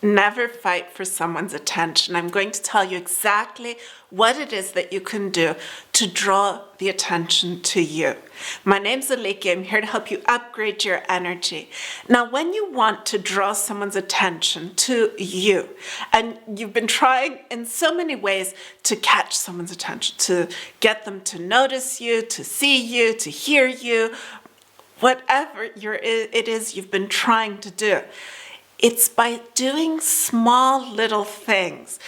Never fight for someone's attention. I'm going to tell you exactly what it is that you can do to draw the attention to you. My name's Aliki. I'm here to help you upgrade your energy. Now, when you want to draw someone's attention to you, and you've been trying in so many ways to catch someone's attention, to get them to notice you, to see you, to hear you, whatever it is you've been trying to do, it's by doing small little things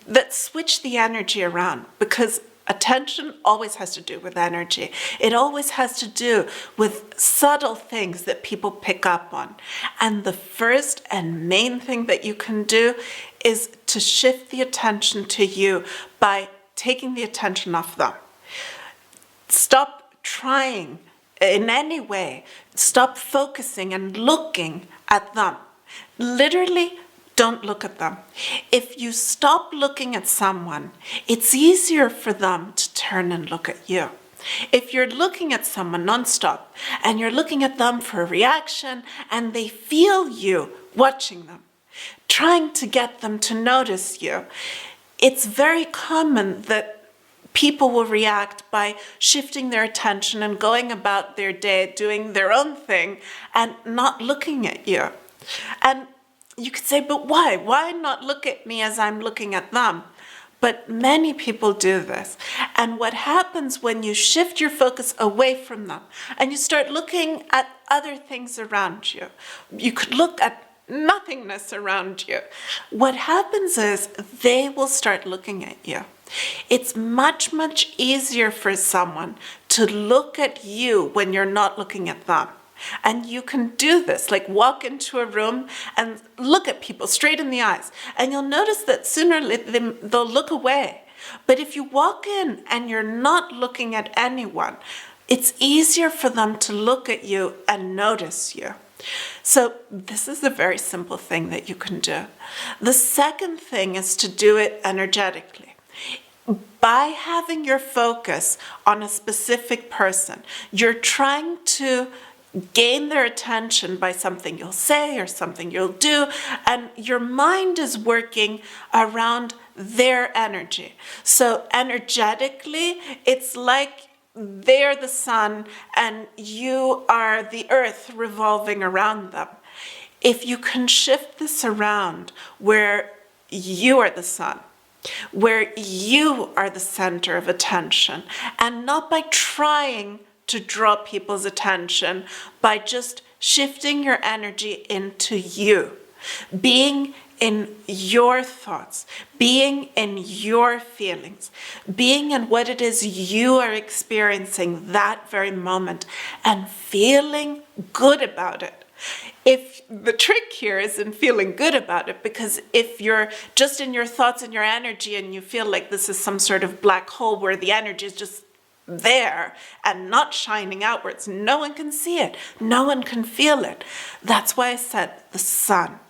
that switch the energy around, because attention always has to do with energy. It always has to do with subtle things that people pick up on. And the first and main thing that you can do is to shift the attention to you by taking the attention off them. Stop trying in any way. Stop focusing and looking at them. Literally, don't look at them. If you stop looking at someone, it's easier for them to turn and look at you. If you're looking at someone nonstop and you're looking at them for a reaction and they feel you watching them, trying to get them to notice you, it's very common that people will react by shifting their attention and going about their day, doing their own thing and not looking at you. And you could say, but why? Why not look at me as I'm looking at them? But many people do this. And what happens when you shift your focus away from them and you start looking at other things around you, you could look at nothingness around you. What happens is they will start looking at you. It's much, much easier for someone to look at you when you're not looking at them. And you can do this, like walk into a room and look at people straight in the eyes. And you'll notice that sooner they'll look away. But if you walk in and you're not looking at anyone, it's easier for them to look at you and notice you. So this is a very simple thing that you can do. The second thing is to do it energetically. By having your focus on a specific person, you're trying to gain their attention by something you'll say or something you'll do, and your mind is working around their energy. So energetically, it's like they're the sun and you are the earth revolving around them. If you can shift this around where you are the sun, where you are the center of attention, and not by trying to draw people's attention, by just shifting your energy into you, being in your thoughts, being in your feelings, being in what it is you are experiencing that very moment, and feeling good about it. If the trick here is in feeling good about it, because if you're just in your thoughts and your energy and you feel like this is some sort of black hole where the energy is just there and not shining outwards, no one can see it, no one can feel it. That's why I said the sun.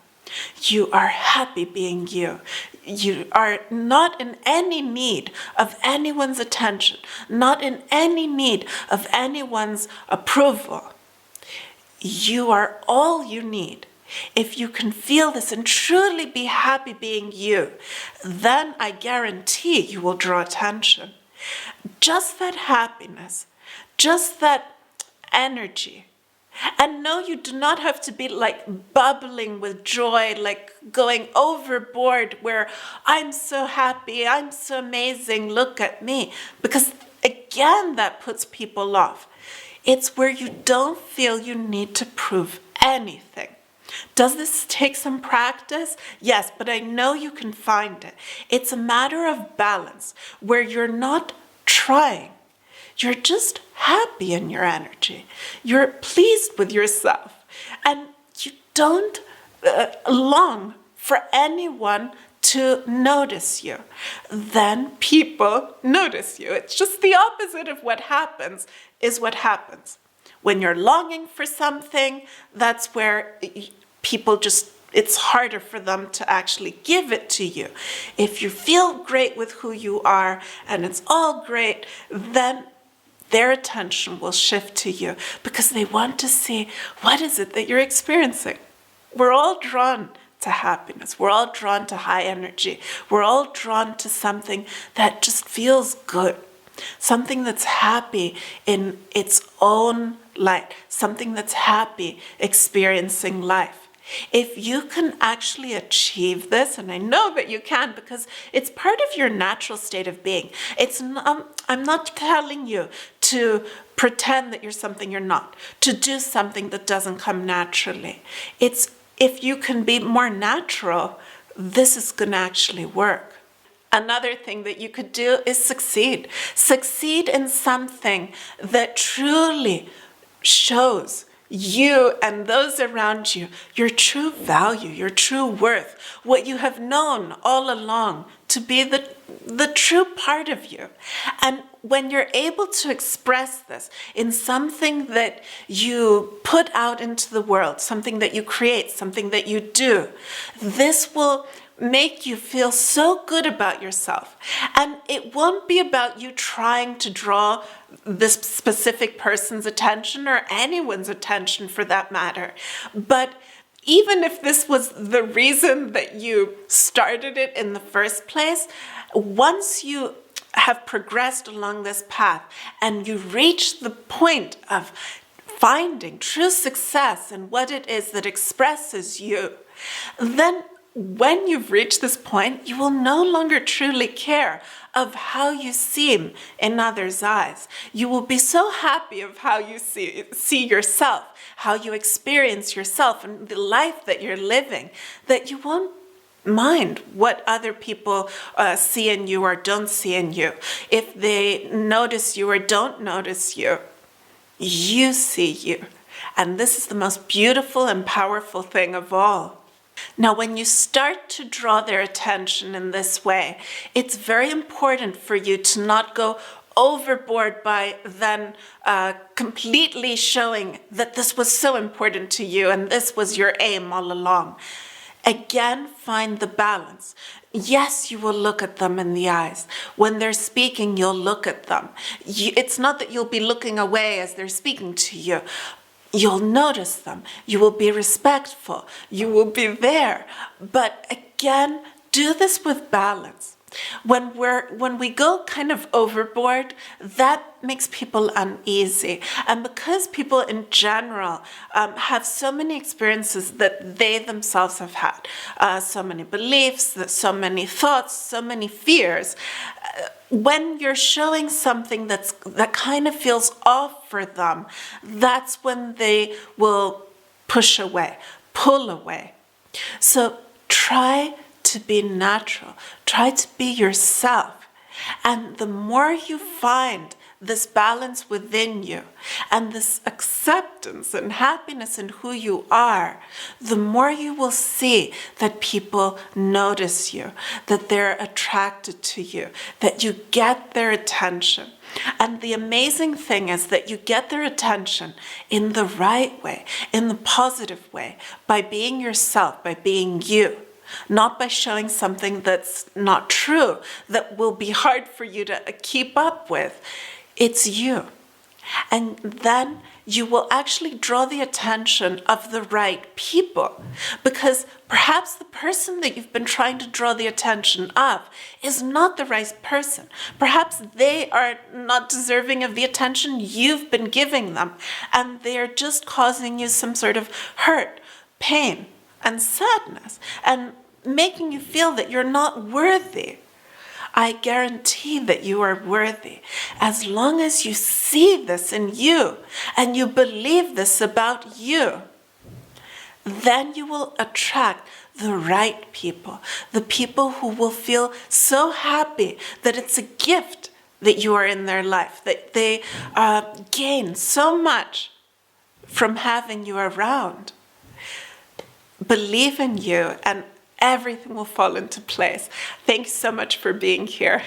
You are happy being you. You are not in any need of anyone's attention, not in any need of anyone's approval. You are all you need. If you can feel this and truly be happy being you, then I guarantee you will draw attention. Just that happiness, just that energy. And no, you do not have to be like bubbling with joy, like going overboard where I'm so happy, I'm so amazing, look at me. Because again, that puts people off. It's where you don't feel you need to prove anything. Does this take some practice? Yes, but I know you can find it. It's a matter of balance where you're not trying. You're just happy in your energy. You're pleased with yourself. And you don't long for anyone to notice you. Then people notice you. It's just the opposite of what happens is what happens. When you're longing for something, that's where people just, it's harder for them to actually give it to you. If you feel great with who you are and it's all great, then their attention will shift to you because they want to see what is it that you're experiencing. We're all drawn to happiness. We're all drawn to high energy. We're all drawn to something that just feels good. Something that's happy in its own light. Something that's happy experiencing life. If you can actually achieve this, and I know that you can because it's part of your natural state of being. I'm not telling you to pretend that you're something you're not, to do something that doesn't come naturally. It's if you can be more natural, this is going to actually work. Another thing that you could do is succeed. Succeed in something that truly shows you and those around you your true value, your true worth, what you have known all along to be the true part of you. And when you're able to express this in something that you put out into the world, something that you create, something that you do, this will make you feel so good about yourself. And it won't be about you trying to draw this specific person's attention or anyone's attention for that matter. But even if this was the reason that you started it in the first place, once you have progressed along this path and you reach the point of finding true success in what it is that expresses you, then when you've reached this point, you will no longer truly care of how you seem in others' eyes. You will be so happy of how you see yourself, how you experience yourself and the life that you're living, that you won't mind what other people see in you or don't see in you. If they notice you or don't notice you, you see you. And this is the most beautiful and powerful thing of all. Now, when you start to draw their attention in this way, it's very important for you to not go overboard by then completely showing that this was so important to you and this was your aim all along. Again, find the balance. Yes, you will look at them in the eyes. When they're speaking, you'll look at them. It's not that you'll be looking away as they're speaking to you. You'll notice them. You will be respectful. You will be there. But again, do this with balance. When we go kind of overboard, that makes people uneasy. And because people in general have so many experiences that they themselves have had, so many beliefs, so many thoughts, so many fears, when you're showing something that kind of feels off for them, that's when they will push away, pull away. So try to be natural. Try to be yourself. And the more you find this balance within you and this acceptance and happiness in who you are, the more you will see that people notice you, that they're attracted to you, that you get their attention. And the amazing thing is that you get their attention in the right way, in the positive way, by being yourself, by being you. Not by showing something that's not true, that will be hard for you to keep up with. It's you. And then you will actually draw the attention of the right people. Because perhaps the person that you've been trying to draw the attention of is not the right person. Perhaps they are not deserving of the attention you've been giving them. And they are just causing you some sort of hurt, pain, and sadness, and making you feel that you're not worthy. I guarantee that you are worthy. As long as you see this in you and you believe this about you, then you will attract the right people, the people who will feel so happy that it's a gift that you are in their life, that they gain so much from having you around. Believe in you and everything will fall into place. Thanks so much for being here.